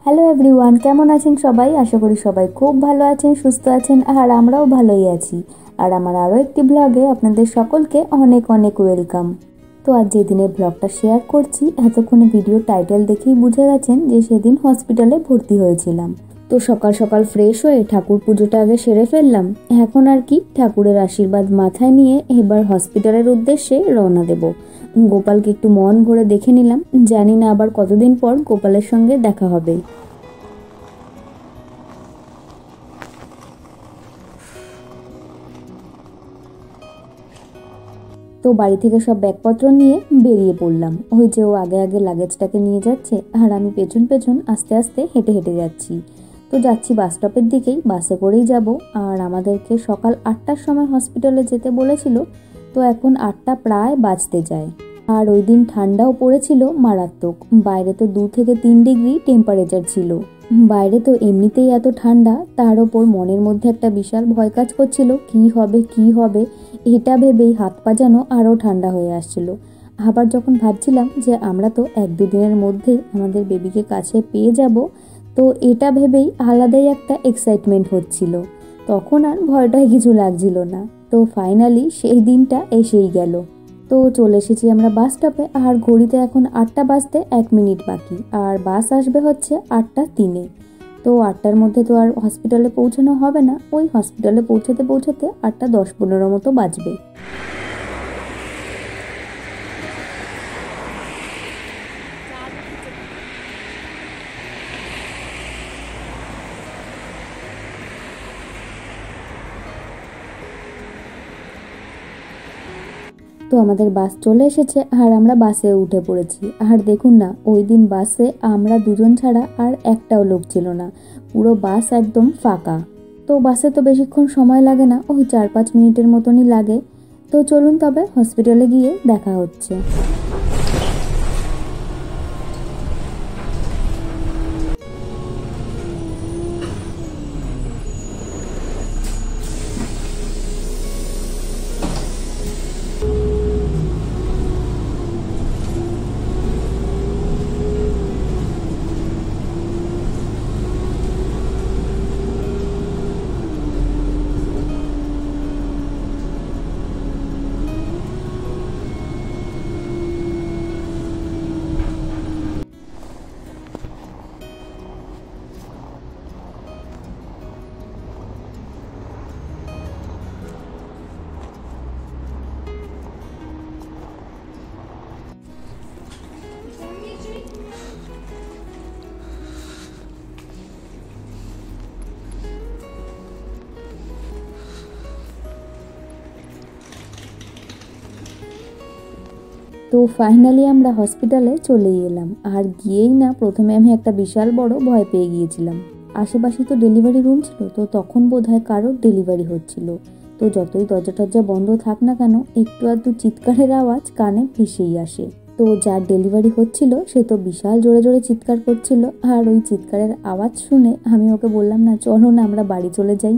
Hello everyone, কেমন আছেন সবাই? আশা করি সবাই খুব ভালো আছেন, সুস্থ আছেন, আর আমরাও ভালোই আছি। আর আমার আরও একটি ব্লগে আপনাদের সকলকে অনেক অনেক ওয়েলকাম। তো আজ যেদিনের ব্লগটা শেয়ার করছি, এতক্ষণে ভিডিও টাইটেল দেখেই বুঝে গেছেন যে সেদিন হসপিটালে ভর্তি হয়েছিলাম। তো সকাল সকাল ফ্রেশ হয়ে ঠাকুর পুজোটা আগে সেরে ফেললাম। এখন আর কি ঠাকুরের আশীর্বাদ মাথায় নিয়ে এবার হসপিটালের উদ্দেশ্যে রওনা দেব। গোপালকে একটু মন ভরে দেখে নিলাম, জানি না আবার কতদিন পর গোপালের সঙ্গে দেখা হবে। তো বাড়ি থেকে সব ব্যাগপত্র নিয়ে বেরিয়ে পড়লাম। ওই যে ও আগে আগে লাগেজটাকে নিয়ে যাচ্ছে আর আমি পেছন পেছন আস্তে আস্তে হেঁটে হেঁটে যাচ্ছি। তো যাচ্ছি বাস স্টপের দিকেই, বাসে করেই যাব। আর আমাদেরকে সকাল 8টার সময় হসপিটালে যেতে বলেছিল, তো এখন 8টা প্রায় বাজতে যায়। আর ওই দিন ঠান্ডাও পড়েছিল মারাত্মক, বাইরে তো 2 থেকে 3 ডিগ্রি টেম্পারেচার ছিল। বাইরে তো এমনিতেই এত ঠান্ডা, তার ওপর মনের মধ্যে একটা বিশাল ভয় কাজ করছিল, কি হবে কি হবে, এটা ভেবেই হাত পা যেন আরও ঠান্ডা হয়ে আসছিল। আবার যখন ভাবছিলাম যে আমরা তো 1-2 দিনের মধ্যেই আমাদের বেবিকে কাছে পেয়ে যাব, তো এটা ভেবেই আলাদাই একটা এক্সাইটমেন্ট হচ্ছিল। তখন আর ভয়টাই কিছু লাগছিল না। তো ফাইনালি সেই দিনটা এসেই গেল। তো চলে এসেছি আমরা বাস স্টপে, আর ঘড়িতে এখন 8টা বাজতে 1 মিনিট বাকি, আর বাস আসবে হচ্ছে 8টা 3-এ। তো 8টার মধ্যে তো আর হসপিটালে পৌঁছানো হবে না, ওই হসপিটালে পৌঁছাতে পৌঁছাতে 8টা 10-15 মতো বাজবে। তো আমাদের বাস চলে এসেছে আর আমরা বাসে উঠে পড়েছি। আর দেখুন না, ওই দিন বাসে আমরা দুজন ছাড়া আর একটাও লোক ছিল না, পুরো বাস একদম ফাঁকা। তো বাসে তো বেশিক্ষণ সময় লাগে না, ওই 4-5 মিনিটের মতনই লাগে। তো চলুন তবে হসপিটালে গিয়ে দেখা হচ্ছে। তো ফাইনালি আমরা হসপিটালে চলেই এলাম। আর গিয়েই না প্রথমে আমি একটা বিশাল বড় ভয় পেয়ে গিয়েছিলাম। আশেপাশে তো ডেলিভারি রুম ছিল, তো তখন বোধহয় কারোর ডেলিভারি হচ্ছিল। তো যতই দরজা টরজা বন্ধ থাক না কেন, একটু আধটু চিৎকারের আওয়াজ কানে ভেসেই আসে। তো যার ডেলিভারি হচ্ছিল সে তো বিশাল জোরে জোরে চিৎকার করছিল, আর ওই চিৎকারের আওয়াজ শুনে আমি ওকে বললাম, না চলো না আমরা বাড়ি চলে যাই।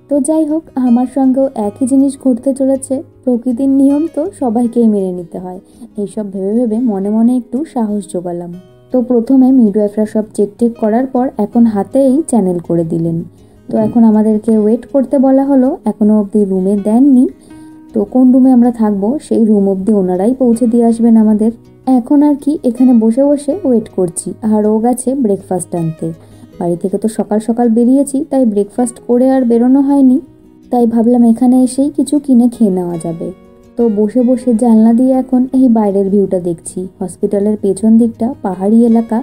তো যাই হোক, আমার সঙ্গেও একই জিনিস ঘটতে চলেছে। প্রকৃতির নিয়ম তো সবাইকেই মেনে নিতে হয়, এইসব ভেবে ভেবে মনে মনে একটু সাহস জোগালাম। তো প্রথমে মিডওয়াইফরা সব চেক করার পর এখন হাতেই চ্যানেল করে দিলেন। তো এখন আমাদেরকে ওয়েট করতে বলা হলো, এখনো অবধি রুমে দেননি। তো কোন রুমে আমরা থাকবো সেই রুম অবধি ওনারাই পৌঁছে দিয়ে আসবেন আমাদের। এখন আর কি এখানে বসে বসে ওয়েট করছি। আর ও গেছে ব্রেকফাস্ট আনতে। বাড়ি থেকে তো সকাল সকাল বেরিয়েছি, তাই ব্রেকফাস্ট করে আর বেরোনো হয়নি। তাই ভাবলাম এখানে এসেই কিছু কিনে খেয়ে নেওয়া যাবে। তো বসে বসে জানলা দিয়ে এখন এই বাইরের ভিউটা দেখছি। হসপিটালের পেছন দিকটা পাহাড়ি এলাকা,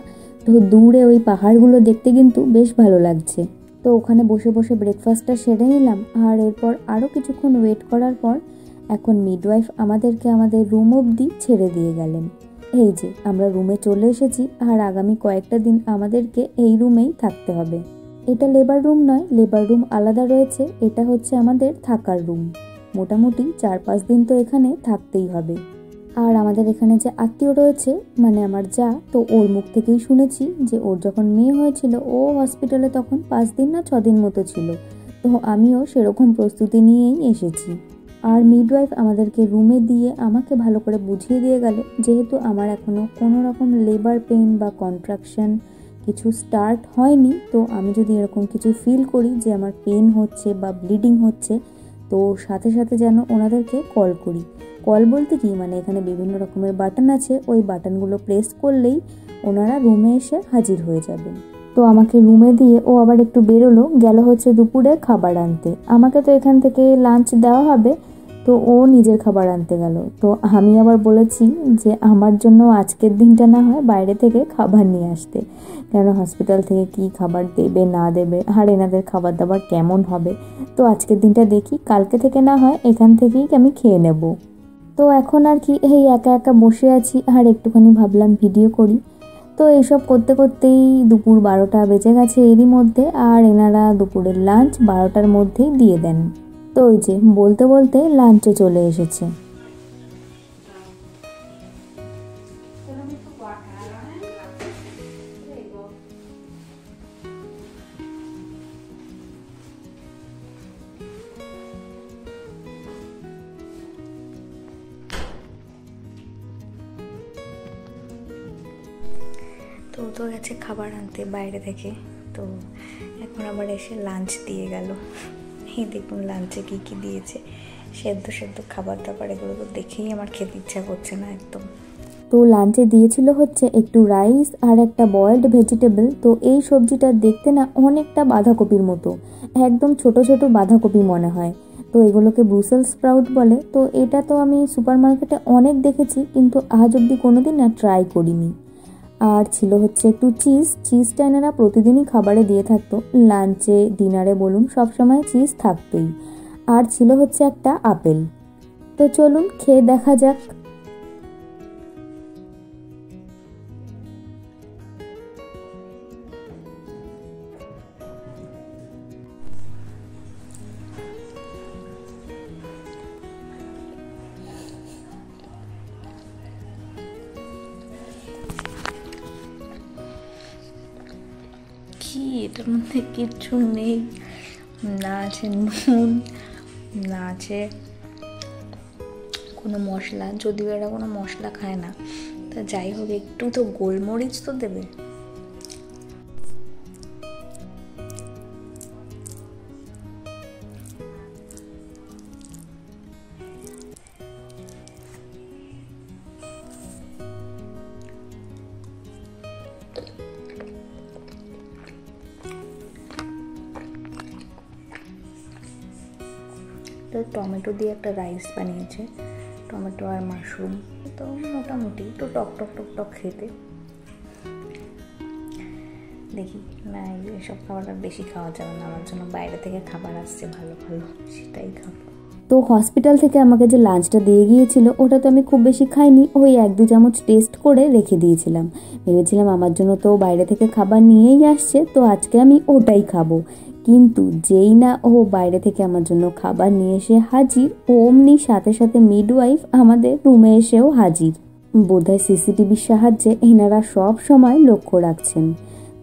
তো দূরে ওই পাহাড়গুলো দেখতে কিন্তু বেশ ভালো লাগছে। তো ওখানে বসে বসে ব্রেকফাস্টটা সেরে নিলাম। আর এরপর আরও কিছুক্ষণ ওয়েট করার পর এখন মিডওয়াইফ আমাদেরকে আমাদের রুম অবধি ছেড়ে দিয়ে গেলেন। এই যে আমরা রুমে চলে এসেছি, আর আগামী কয়েকটা দিন আমাদেরকে এই রুমেই থাকতে হবে। এটা লেবার রুম নয়, লেবার রুম আলাদা রয়েছে, এটা হচ্ছে আমাদের থাকার রুম। মোটামুটি 4-5 দিন তো এখানে থাকতেই হবে। আর আমাদের এখানে যে আত্মীয় রয়েছে, মানে আমার যা, তো ওর মুখ থেকেই শুনেছি যে ওর যখন মেয়ে হয়েছিল ও হসপিটালে তখন 5 দিন না 6 দিন মতো ছিল। তো আমিও সেরকম প্রস্তুতি নিয়েই এসেছি। আর মিডওয়াইফ আমাদেরকে রুমে দিয়ে আমাকে ভালো করে বুঝিয়ে দিয়ে গেল, যেহেতু আমার এখনও কোনো রকম লেবার পেইন বা কন্ট্রাকশন কিছু স্টার্ট হয়নি। তো আমি যদি এরকম কিছু ফিল করি যে আমার পেন হচ্ছে বা ব্লিডিং হচ্ছে, তো সাথে সাথে যেন ওনাদেরকে কল করি। কল বলতে কি, মানে এখানে বিভিন্ন রকমের বাটন আছে, ওই বাটনগুলো প্রেস করলেই ওনারা রুমে এসে হাজির হয়ে যাবেন। তো আমাকে রুমে দিয়ে ও আবার একটু বেরোলো, গেল হচ্ছে দুপুরে খাবার আনতে। আমাকে তো এখান থেকে লাঞ্চ দেওয়া হবে, তো ও নিজের খাবার আনতে গেল। তো আমি আবার বলেছি যে আমার জন্য আজকের দিনটা না হয় বাইরে থেকে খাবার নিয়ে আসতে, কেন হসপিটাল থেকে কি খাবার দেবে না দেবে আর এনাদের খাবার দাবার কেমন হবে। তো আজকের দিনটা দেখি, কালকে থেকে না হয় এখান থেকেই আমি খেয়ে নেব। তো এখন আর কি এই একা একা বসে আছি আর একটুখানি ভাবলাম ভিডিও করি। তো এইসব করতে করতেই দুপুর 12টা বেজে গেছে এরই মধ্যে, আর এনারা দুপুরের লাঞ্চ 12টার মধ্যেই দিয়ে দেন। তো ওই যে বলতে বলতে লাঞ্চে চলে এসেছে। তো তো গেছে খাবার আনতে বাইরে থেকে, তো এখন আবার এসে লাঞ্চ দিয়ে গেল। এই দেখুন লাঞ্চে কী কী দিয়েছে, সেদ্ধ সেদ্ধ খাবার দাবার, এগুলো তো দেখেই আমার খেতে ইচ্ছা করছে না একদম। তো লাঞ্চে দিয়েছিল হচ্ছে একটু রাইস আর একটা বয়েলড ভেজিটেবল। তো এই সবজিটা দেখতে না অনেকটা বাঁধাকপির মতো, একদম ছোট ছোট বাঁধাকপি মনে হয়। তো এগুলোকে ব্রুসেলস স্প্রাউট বলে। তো এটা তো আমি সুপার মার্কেটে অনেক দেখেছি, কিন্তু আজ অবধি কোনোদিন না ট্রাই করিনি। আর ছিল হচ্ছে একটু চিজটা এনারা প্রতিদিনই খাবারে দিয়ে থাকতো, লাঞ্চে ডিনারে বলুন সবসময় চিজ থাকতোই। আর ছিল হচ্ছে একটা আপেল। তো চলুন খেয়ে দেখা যাক। কি এটার মধ্যে কিচ্ছু নেই, না আছে নুন, না আছে কোনো মশলা, যদিও এরা কোনো মশলা খায় না। তা যাই হোক, একটু তো গোলমরিচ তো দেবে। তো টমেটো দিয়ে একটা রাইস বানিয়েছে, টমেটো আর মাশরুম। তো মোটামুটি একটু টক টক টক টক খেতে। দেখি না, এসব খাবার আর বেশি খাওয়া যাবে না, আমার জন্য বাইরে থেকে খাবার আসছে ভালো ভালো, সেটাই খাবো। তো হসপিটাল থেকে আমাকে যে লাঞ্চটা দিয়ে গিয়েছিল ওটা তো আমি খুব বেশি খাইনি, ওই 1-2 চামচ টেস্ট করে রেখে দিয়েছিলাম। ভেবেছিলাম আমার জন্য তো বাইরে থেকে খাবার নিয়েই আসছে, তো আজকে আমি ওটাই খাবো। কিন্তু যেই না ও বাইরে থেকে আমার জন্য খাবার নিয়ে এসে হাজির, অমনি সাথে সাথে মিডওয়াইফ আমাদের রুমে এসেও হাজির। বোধহয় সিসিটিভির সাহায্যে এনারা সব সময় লক্ষ্য রাখছেন।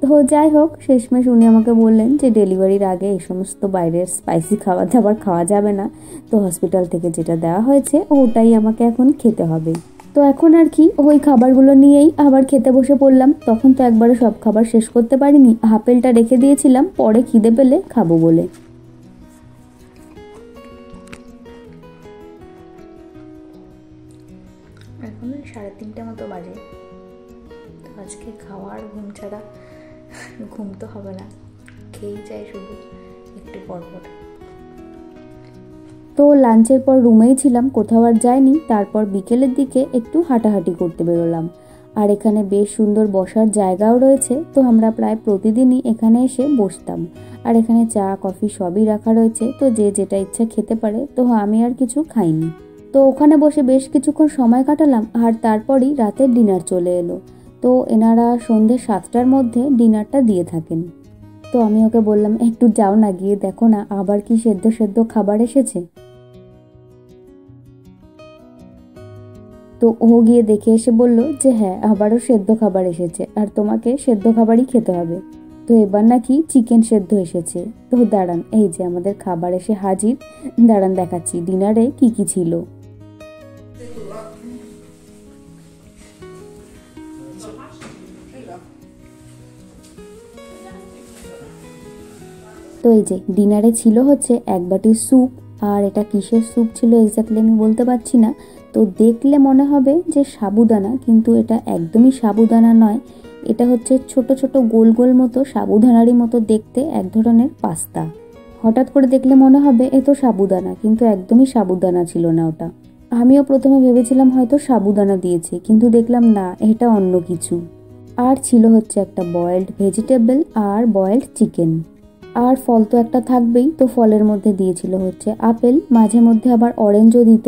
তো যাই হোক, শেষমেশ উনি আমাকে বললেন যে ডেলিভারির আগে এই সমস্ত বাইরের স্পাইসি খাবার দাবার খাওয়া যাবে না। তো হসপিটাল থেকে যেটা দেওয়া হয়েছে ওটাই আমাকে এখন খেতে হবে। তো এখন আর কি ওই খাবারগুলো নিয়েই আবার খেতে বসে পড়লাম। তখন তো একবারে সব খাবার শেষ করতে পারিনি, আপেলটা রেখে দিয়েছিলাম পরে খিদে পেলে খাবো বলে। এখন 3:30 মতো বাজে। তো আজকে খাওয়ার ঘুম ছাড়া ঘুম তো হবে না, খেয়েই যাই শুধু একটু পরপর। তো লাঞ্চের পর রুমেই ছিলাম, কোথাও আর যাইনি। তারপর বিকেলের দিকে একটু হাঁটাহাঁটি করতে বেরোলাম। আর এখানে বেশ সুন্দর বসার জায়গাও রয়েছে, তো আমরা প্রায় প্রতিদিনই এখানে এসে বসতাম। আর এখানে চা কফি সবই রাখা রয়েছে, তো যে যেটা ইচ্ছা খেতে পারে। তো আমি আর কিছু খাইনি। তো ওখানে বসে বেশ কিছুক্ষণ সময় কাটালাম, আর তারপরই রাতের ডিনার চলে এলো। তো এনারা সন্ধ্যে 7টার মধ্যে ডিনারটা দিয়ে থাকেন। তো আমি ওকে বললাম একটু যাও না, গিয়ে দেখো না আবার কি সেদ্ধ সেদ্ধ খাবার এসেছে। তো ও গিয়ে দেখে এসে বলল যে হ্যাঁ, আবারও সেদ্ধ খাবার এসেছে, আর তোমাকে সেদ্ধ খাবারই খেতে হবে। তো এবার নাকি চিকেন সেদ্ধ এসেছে। তো দাঁড়ান, এই যে আমাদের খাবার এসে হাজির, দাঁড়ান দেখাচ্ছি ডিনারে কি কি ছিল। তো এই যে ডিনারে ছিল হচ্ছে এক বাটি স্যুপ, আর এটা কিসের স্যুপ ছিল এক্স্যাক্টলি আমি বলতে পারছি না। তো দেখলে মনে হবে যে সাবুদানা, কিন্তু এটা একদমই সাবুদানা নয়। এটা হচ্ছে ছোট ছোট গোল গোল মতো সাবুদানারই মতো দেখতে এক ধরনের পাস্তা। হঠাৎ করে দেখলে মনে হবে এ তো সাবুদানা, কিন্তু একদমই সাবুদানা ছিল না ওটা। আমিও প্রথমে ভেবেছিলাম হয়তো সাবুদানা দিয়েছে, কিন্তু দেখলাম না, এটা অন্য কিছু। আর ছিল হচ্ছে একটা বয়েলড ভেজিটেবল আর বয়েলড চিকেন। আর ফল তো একটা থাকবেই, তো ফলের মধ্যে দিয়েছিল হচ্ছে আপেল, মাঝে মধ্যে আবার অরেঞ্জও দিত।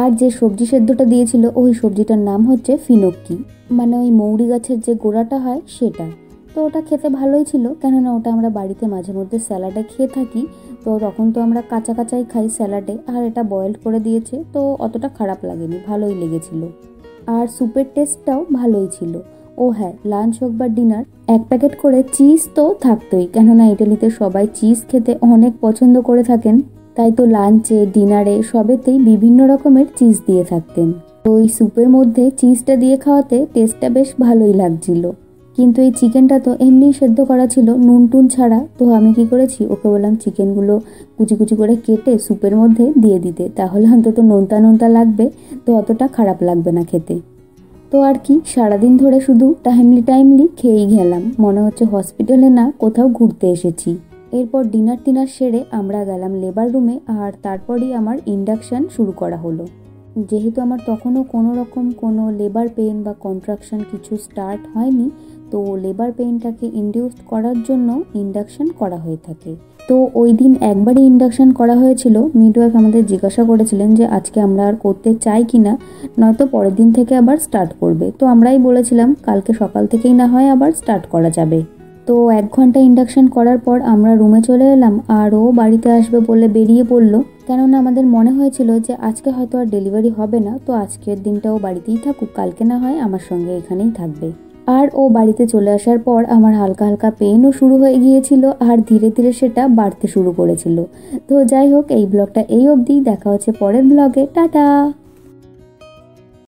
আর যে সবজি সেদ্ধটা দিয়েছিল ওই সবজিটার নাম হচ্ছে ফিনক্কি, মানে ওই মৌরি গাছের যে গোড়াটা হয় সেটা। তো ওটা খেতে ভালোই ছিল, কেননা ওটা আমরা বাড়িতে মাঝে মধ্যে স্যালাডে খেয়ে থাকি। তো তখন তো আমরা কাঁচা কাঁচাই খাই স্যালাডে, আর এটা বয়েলড করে দিয়েছে, তো অতটা খারাপ লাগেনি, ভালোই লেগেছিল। আর স্যুপের টেস্টটাও ভালোই ছিল। ও হ্যাঁ, লাঞ্চ হোক বা ডিনার, এক প্যাকেট করে চিজ তো থাকতোই, কেননা ইটালিতে সবাই চিজ খেতে অনেক পছন্দ করে থাকেন। তাই তো লাঞ্চে ডিনারে সবেতেই বিভিন্ন রকমের চিজ দিয়ে থাকতেন। তো ওই স্যুপের মধ্যে চিজটা দিয়ে খাওয়াতে টেস্টটা বেশ ভালোই লাগছিল। কিন্তু এই চিকেনটা তো এমনিই সেদ্ধ করা ছিল, নুন টুন ছাড়া। তো আমি কি করেছি, ওকে বললাম চিকেনগুলো কুচি কুচি করে কেটে স্যুপের মধ্যে দিয়ে দিতে, তাহলে অন্তত নোনতা নোনতা লাগবে, তো অতটা খারাপ লাগবে না খেতে। তো আর কি, সারাদিন ধরে শুধু টাইমলি খেয়েই গেলাম, মনে হচ্ছে হসপিটালে না কোথাও ঘুরতে এসেছি। এরপর ডিনার টিনার সেরে আমরা গেলাম লেবার রুমে, আর তারপরই আমার ইন্ডাকশান শুরু করা হলো। যেহেতু আমার তখনও কোনো লেবার পেইন বা কন্ট্রাকশন কিছু স্টার্ট হয়নি, তো লেবার পেইনটাকে ইনডিউস করার জন্য ইন্ডাকশান করা হয়ে থাকে। তো ওই দিন একবারই ইন্ডাকশান করা হয়েছিল। মিডওয়াইফ আমাদের জিজ্ঞাসা করেছিলেন যে আজকে আমরা আর করতে চাই কি না, নয়তো পরের দিন থেকে আবার স্টার্ট করবে। তো আমরাই বলেছিলাম কালকে সকাল থেকেই না হয় আবার স্টার্ট করা যাবে। তো 1 ঘন্টা ইন্ডাকশান করার পর আমরা রুমে চলে এলাম, আর ও বাড়িতে আসবে বলে বেরিয়ে পড়লো। কেননা আমাদের মনে হয়েছিল যে আজকে হয়তো আর ডেলিভারি হবে না, তো আজকের দিনটা ও বাড়িতেই থাকুক, কালকে না হয় আমার সঙ্গে এখানেই থাকবে। আর ও বাড়িতে চলে আসার পর আমার হালকা হালকা পেইনও শুরু হয়ে গিয়েছিল, আর ধীরে ধীরে সেটা বাড়তে শুরু করেছিল। তো যাই হোক, এই ব্লগটা এই অবধি, দেখা হচ্ছে পরের ব্লগে, টাটা।